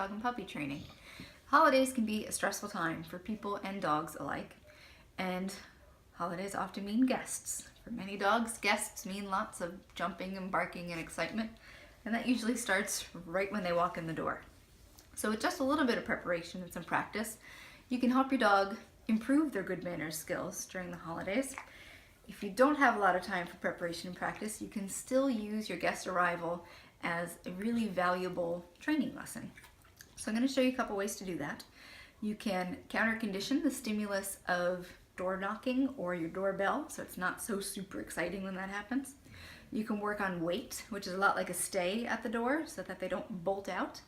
dog and puppy training. Holidays can be a stressful time for people and dogs alike, and holidays often mean guests. For many dogs, guests mean lots of jumping and barking and excitement, and that usually starts right when they walk in the door. So with just a little bit of preparation and some practice, you can help your dog improve their good manners skills during the holidays. If you don't have a lot of time for preparation and practice, you can still use your guest arrival as a really valuable training lesson. So I'm going to show you a couple ways to do that. You can counter condition the stimulus of door knocking or your doorbell, so it's not so super exciting when that happens. You can work on wait, which is a lot like a stay at the door so that they don't bolt out.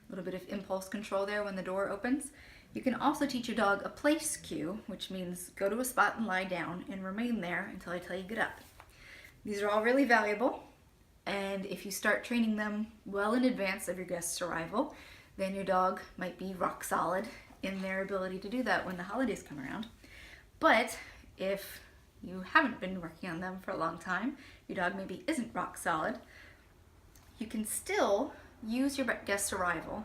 A little bit of impulse control there when the door opens. You can also teach your dog a place cue, which means go to a spot and lie down and remain there until I tell you get up. These are all really valuable, and if you start training them well in advance of your guest's arrival, then your dog might be rock solid in their ability to do that when the holidays come around. But if you haven't been working on them for a long time, your dog maybe isn't rock solid, you can still use your guest's arrival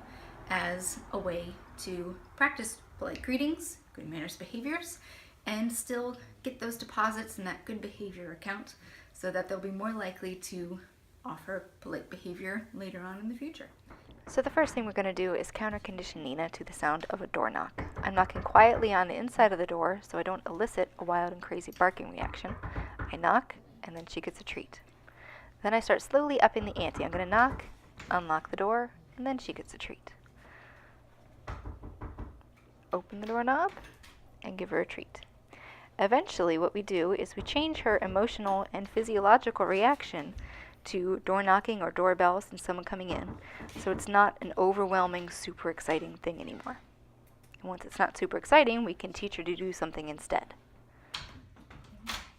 as a way to practice polite greetings, good manners behaviors, and still get those deposits in that good behavior account so that they'll be more likely to offer polite behavior later on in the future. So the first thing we're going to do is counter condition Nina to the sound of a door knock. I'm knocking quietly on the inside of the door so I don't elicit a wild and crazy barking reaction. I knock, and then she gets a treat. Then I start slowly upping the ante. I'm going to knock, unlock the door, and then she gets a treat. Open the doorknob, and give her a treat. Eventually, what we do is we change her emotional and physiological reaction to door knocking or doorbells and someone coming in, so it's not an overwhelming, super exciting thing anymore. And once it's not super exciting, we can teach her to do something instead.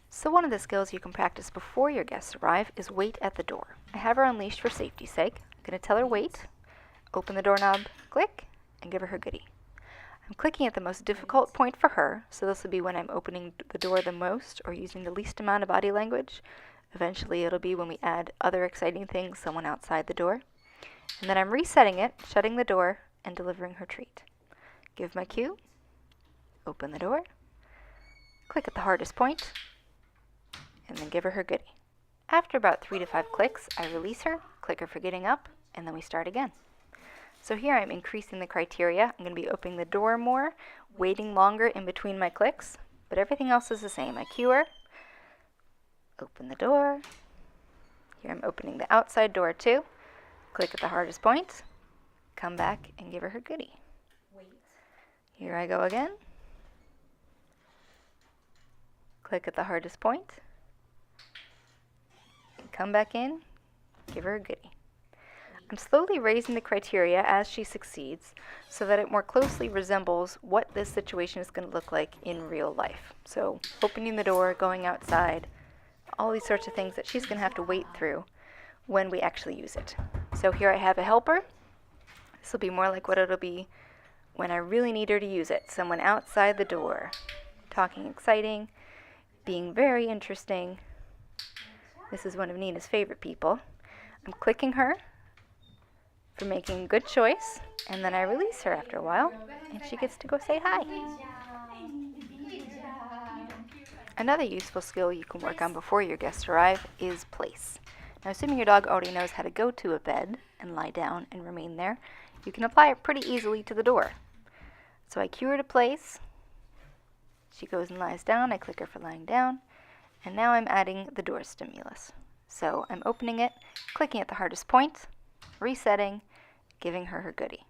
So one of the skills you can practice before your guests arrive is wait at the door. I have her unleashed for safety's sake. I'm going to tell her wait, open the doorknob, click, and give her goodie. I'm clicking at the most difficult point for her, so this will be when I'm opening the door the most or using the least amount of body language. Eventually it'll be when we add other exciting things, someone outside the door. And then I'm resetting it, shutting the door, and delivering her treat. Give my cue, open the door, click at the hardest point, and then give her her goodie. After about 3 to 5 clicks, I release her, click her for getting up, and then we start again. So here I'm increasing the criteria. I'm going to be opening the door more, waiting longer in between my clicks, but everything else is the same. I cue her, open the door. Here I'm opening the outside door too. Click at the hardest point, come back and give her her goodie. Here I go again. Click at the hardest point, and come back in, give her a goodie. I'm slowly raising the criteria as she succeeds so that it more closely resembles what this situation is going to look like in real life. So opening the door, going outside, all these sorts of things that she's going to have to wait through when we actually use it. So here I have a helper. This will be more like what it'll be when I really need her to use it. Someone outside the door, talking exciting, being very interesting. This is one of Nina's favorite people. I'm clicking her for making a good choice, and then I release her after a while, and she gets to go say hi. Another useful skill you can work on before your guests arrive is place. Now, assuming your dog already knows how to go to a bed and lie down and remain there, you can apply it pretty easily to the door. So I cue her to place. She goes and lies down. I click her for lying down. And now I'm adding the door stimulus. So I'm opening it, clicking at the hardest point, resetting, giving her her goodie.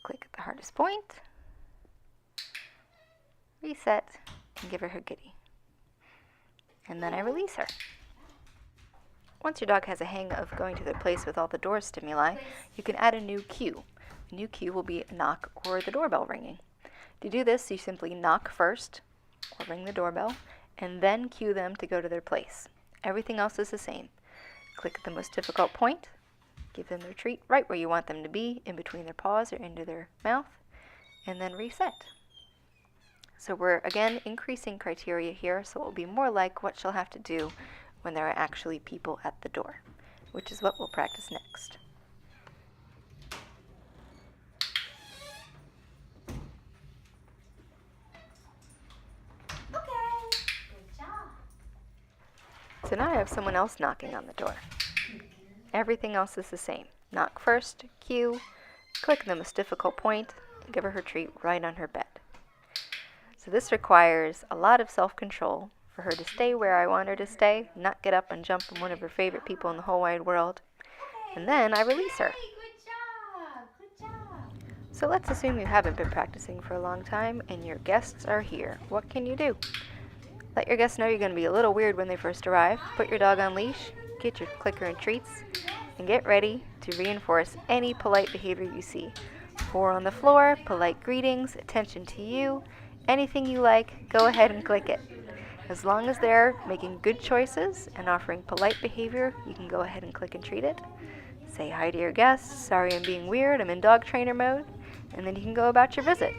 Click at the hardest point, reset, and give her her goodie. And then I release her. Once your dog has a hang of going to their place with all the door stimuli, you can add a new cue. A new cue will be a knock or the doorbell ringing. To do this, you simply knock first, or ring the doorbell, and then cue them to go to their place. Everything else is the same. Click at the most difficult point, give them their treat right where you want them to be, in between their paws or into their mouth, and then reset. So we're again increasing criteria here, so it will be more like what she'll have to do when there are actually people at the door, which is what we'll practice next. So now I have someone else knocking on the door. Everything else is the same. Knock first, cue, click the most difficult point, and give her her treat right on her bed. So this requires a lot of self-control for her to stay where I want her to stay, not get up and jump on one of her favorite people in the whole wide world. And then I release her. Good job. So let's assume you haven't been practicing for a long time and your guests are here. What can you do? Let your guests know you're going to be a little weird when they first arrive. Put your dog on leash, get your clicker and treats, and get ready to reinforce any polite behavior you see. 4 on the floor, polite greetings, attention to you, anything you like, go ahead and click it. As long as they're making good choices and offering polite behavior, you can go ahead and click and treat it. Say hi to your guests, sorry I'm being weird, I'm in dog trainer mode, and then you can go about your visit.